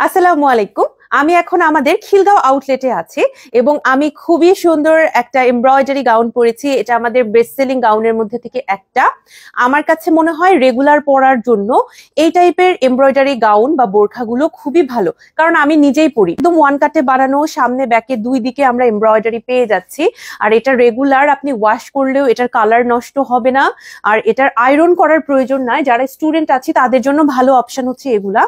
আসসালামু আলাইকুম। আমি এখন আমাদের খিলগাঁও আউটলেটে আছি এবং আমি খুবই সুন্দর একটা এমব্রয়ডারি গাউন পরেছি। এটা আমাদের বেস্ট সেলিং গাউনের মধ্যে থেকে একটা। আমার কাছে মনে হয় রেগুলার পরার জন্য এই টাইপের এমব্রয়ডারি গাউন বা বোরখাগুলো খুবই ভালো, কারণ আমি নিজেই পরি। একদম ওয়ান কাটে বানানো, সামনে ব্যাকে দুই দিকে আমরা এমব্রয়ডারি পেয়ে যাচ্ছি। আর এটা রেগুলার আপনি ওয়াশ করলেও এটার কালার নষ্ট হবে না, আর এটার আয়রন করার প্রয়োজন নাই। যারা স্টুডেন্ট আছে তাদের জন্য ভালো অপশন হচ্ছে এগুলা।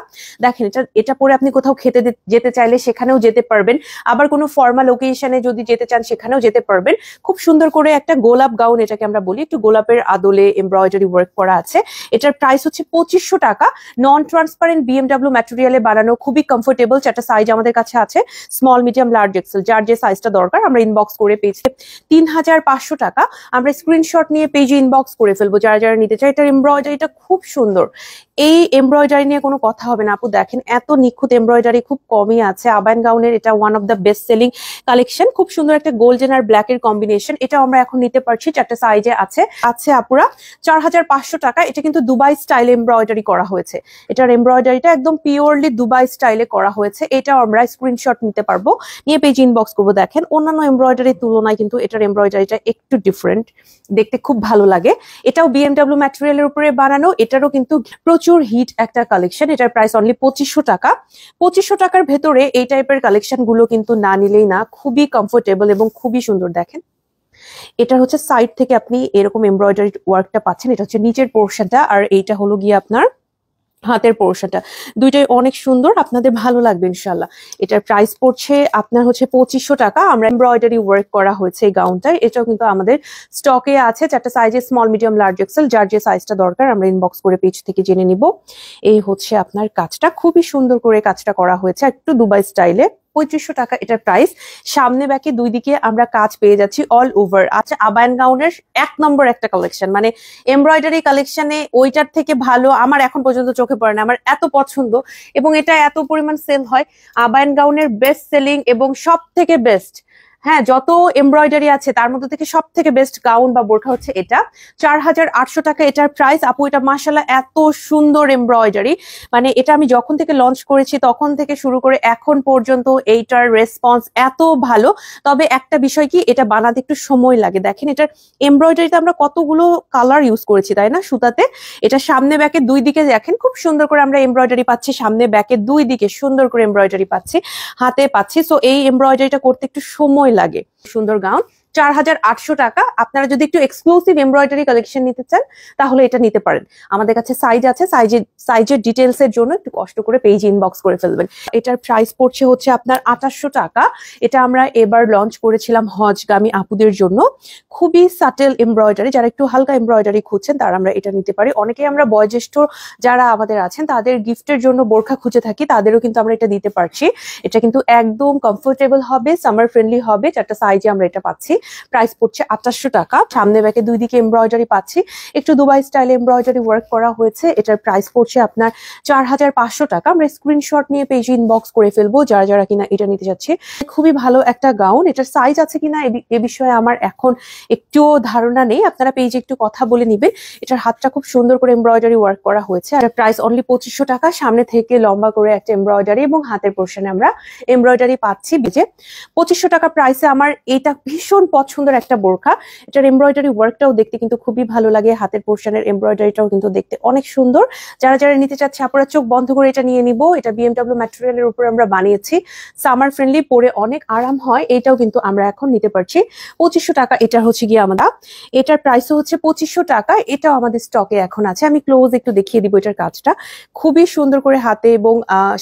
দেখেন, এটা পরে আপনি কোথাও খেতে যেতে চাইলে সেখানেও যেতে পারবেন, আবার কোনো ফর্মাল ওকেশনে যদি যেতে চান সেখানেও যেতে পারবেন। খুব সুন্দর করে একটা গোলাপ গাউন, এটাকে আমরা বলি, একটু গোলাপের আদলে এমব্রয়ডারি ওয়ার্ক করা আছে। এটার প্রাইস হচ্ছে 2500 টাকা। নন ট্রান্সপারেন্ট বিএমডব্লিউ ম্যাটেরিয়ালে বানানো, খুবই কমফোর্টেবল। চারটা সাইজ আমাদের কাছে আছে, স্মল, মিডিয়াম, লার্জ, এক্সেল। যার যে সাইজটা দরকার আমরা ইনবক্স করে পেয়েছি। 3500 টাকা। আমরা স্ক্রিনশট নিয়ে পেজে ইনবক্স করে ফেলবো যারা যারা নিতে চায়। এটার এমব্রয়ডারিটা খুব সুন্দর। এই এমব্রয়ডারি নিয়ে কোনো কথা হবে না আপু। দেখেন, এত নিখুঁত এমব্রয়ডারি খুব কমই আছে। আবায়ান গাউনের এটা one of the best selling collection. খুব সুন্দর একটা গোল্ডেন আর ব্ল্যাক এর কম্বিনেশন। এটা আমরা এখন নিতে পারছি, চারটা সাইজে আছে আপুরা। 4500 টাকা। এটা কিন্তু দুবাই স্টাইলে এমব্রয়ডারি করা হয়েছে। এটার এমব্রয়ডারিটা একদম পিওরলি দুবাই স্টাইলে করা হয়েছে। এটাও আমরা স্ক্রিনশট নিতে পারবো, নিয়ে পেজ ইনবক্স করবো। দেখেন, অন্যান্য এমব্রয়ডারির তুলনায় কিন্তু এটার এমব্রয়ডারিটা একটু ডিফারেন্ট, দেখতে খুব ভালো লাগে। এটাও বিএমডব্লিউ ম্যাটেরিয়ালের উপরে বানানো। এটারও কিন্তু প্রচুর হিট একটা কালেকশন। এটার প্রাইস অনলি 2500 টাকা। 2500 টাকার ভেতরে এই টাইপের কালেকশন গুলো কিন্তু না নিলেই না। খুবই কমফোর্টেবল এবং খুবই সুন্দর। দেখেন, এটা হচ্ছে সাইড থেকে আপনি এরকম এমব্রয়ডারি ওয়ার্কটা পাচ্ছেন। এটা হচ্ছে নিচের পোর্শনটা, আর এইটা হলো গিয়ে আপনার হাতের পোর্শনটা। দুইটাই অনেক সুন্দর, আপনাদের ভালো লাগবে ইনশাল্লাহ। এটার প্রাইস পড়ছে আপনার হচ্ছে 2500 টাকা। আমরা এমব্রয়ডারি ওয়ার্ক করা হয়েছে এই গাউনটায়। এটাও কিন্তু আমাদের স্টকে আছে, চারটা সাইজে, স্মল, মিডিয়াম, লার্জ, এক্সেল। যার যে সাইজটা দরকার আমরা ইনবক্স করে পেজ থেকে জেনে নিব। এই হচ্ছে আপনার কাজটা, খুবই সুন্দর করে কাজটা করা হয়েছে, একটু দুবাই স্টাইলে। 3500 টাকা এটার প্রাইস। সামনে ব্যাকে দুই দিকে আমরা কাজ পেয়ে যাচ্ছি অল ওভার। আচ্ছা, আবায়ান গাউনের এক নম্বর একটা কালেকশন, মানে এমব্রয়ডারি কালেকশনে ওইটার থেকে ভালো আমার এখন পর্যন্ত চোখে পড়ে না। আমার এত পছন্দ এবং এটা এত পরিমাণ সেল হয়। আবায়ান গাউনের বেস্ট সেলিং এবং সব থেকে বেস্ট, হ্যাঁ, যত এমব্রয়ডারি আছে তার মধ্যে থেকে সব থেকে বেস্ট গাউন বা বোরখা হচ্ছে এটা। 4800 টাকা এটার প্রাইস। আপু, এটা মাশাআল্লাহ এত সুন্দর এমব্রয়ডারি, মানে এটা আমি যখন থেকে লঞ্চ করেছি তখন থেকে শুরু করে এখন পর্যন্ত এইটার রেসপন্স এত ভালো। তবে একটা বিষয় কি, এটা বানাতে একটু সময় লাগে। দেখেন, এটার এমব্রয়ডারিতে আমরা কতগুলো কালার ইউজ করেছি, তাই না, সুতাতে। এটা সামনে ব্যাকে দুই দিকে দেখেন খুব সুন্দর করে আমরা এমব্রয়ডারি পাচ্ছি। সামনে ব্যাকে দুই দিকে সুন্দর করে এমব্রয়ডারি পাচ্ছি, হাতে পাচ্ছি। সো এই এমব্রয়ডারিটা করতে একটু সময় লাগে। সুন্দর গাউন, 4800 টাকা। আপনারা যদি একটু এক্সক্লুসিভ এমব্রয়ডারি কালেকশন নিতে চান তাহলে এটা নিতে পারেন। আমাদের কাছে সাইজ আছে, সাইজের ডিটেলস এর জন্য একটু কষ্ট করে পেজ ইনবক্স করে ফেলবেন। এটার প্রাইস পড়ছে হচ্ছে আপনার 2800 টাকা। এটা আমরা এবার লঞ্চ করেছিলাম হজগামী আপুদের জন্য। খুবই সাটেল এমব্রয়ডারি, যারা একটু হালকা এমব্রয়ডারি খুঁজছেন তারা আমরা এটা নিতে পারি। অনেকেই আমরা বয়োজ্যেষ্ঠ যারা আমাদের আছেন তাদের গিফটের জন্য বোরখা খুঁজে থাকি, তাদেরও কিন্তু আমরা এটা দিতে পারছি। এটা কিন্তু একদম কমফোর্টেবল হবে, সামার ফ্রেন্ডলি হবে। চারটা সাইজে আমরা এটা পাচ্ছি। প্রাইস পড়ছে 2800 টাকা। সামনে ব্যাকে দুই দিকে এমব্রয়ডারি পাচ্ছি, একটু দুবাই স্টাইলে এমব্রয়ডারি ওয়ার্ক করা হয়েছে। এটার প্রাইস পড়ছে আপনার 4500 টাকা। আমরা স্ক্রিনশট নিয়ে পেজ ইনবক্স করে ফেলবো যারা যারা কিনা এটা নিতে যাচ্ছে। খুবই ভালো একটা গাউন। এটার সাইজ আছে কিনা এ বিষয়ে আমার এখন একটু ধারণা নেই, আপনারা পেজে একটু কথা বলে নিবেন। এটার হাতটা খুব সুন্দর করে এমব্রয়ডারি ওয়ার্ক করা হয়েছে। আর প্রাইস অনলি 2500 টাকা। সামনে থেকে লম্বা করে একটা এমব্রয়ডারি এবং হাতের পোর্শনে আমরা এমব্রয়ডারি পাচ্ছি। বেজে 2500 টাকা প্রাইসে আমার এটা ভীষণ পছন্দের একটা বোরখা। এটার এমব্রয়ডারি ওয়ার্কটাও দেখতে কিন্তু খুবই ভালো লাগে, হাতের পোর্শনের এমব্রয়ডারিটাও কিন্তু দেখতে অনেক সুন্দর। যারা যারা নিতে চাচ্ছে আপনারা চোখ বন্ধ করে এটা নিয়ে নিব। এটা বিএমডব্লিউ ম্যাটেরিয়ালের উপর আমরা বানিয়েছি, সামার ফ্রেন্ডলি, পরে অনেক আরাম হয়। এটাও কিন্তু আমরা এখন নিতে পারছি 2500 টাকা। এটা হচ্ছে গিয়ে আমাদের, এটার প্রাইসও হচ্ছে 2500 টাকা। এটাও আমাদের স্টকে এখন আছে। আমি ক্লোজ একটু দেখিয়ে দিব এটার কাজটা। খুবই সুন্দর করে হাতে এবং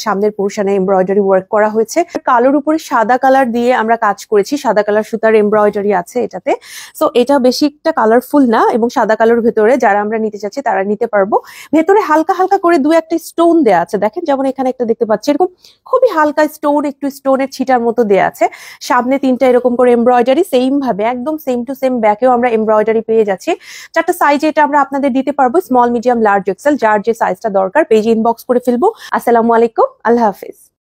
সামনের পোর্শনে এমব্রয়ডারি ওয়ার্ক করা হয়েছে। কালোর উপরে সাদা কালার দিয়ে আমরা কাজ করেছি, সাদা কালার সুতার এমব্রয়ডারি আছে এটাতে। সো এটা বেশি একটা কালারফুল না এবং সাদা কালার ভেতরে যারা আমরা নিতে চাচ্ছি তারা নিতে পারবো। ভেতরে হালকা হালকা করে দু একটা স্টোন দেয়া আছে, দেখেন, যেমন এখানে একটা দেখতে পাচ্ছি, এরকম খুবই হালকা স্টোন, একটু স্টোনের ছিটার মতো দেয়া আছে। সামনে তিনটা এরকম করে এমব্রয়ডারি, সেম ভাবে একদম সেম টু সেম ব্যাকেও আমরা এমব্রয়ডারি পেয়ে যাচ্ছি। চারটা সাইজে এটা আমরা আপনাদের দিতে পারবো, স্মল, মিডিয়াম, লার্জ, এক্সেল। যার যে সাইজটা দরকার পেজ ইনবক্স করে ফেলবো। আসসালামু আলাইকুম, আল্লাহ হাফিজ।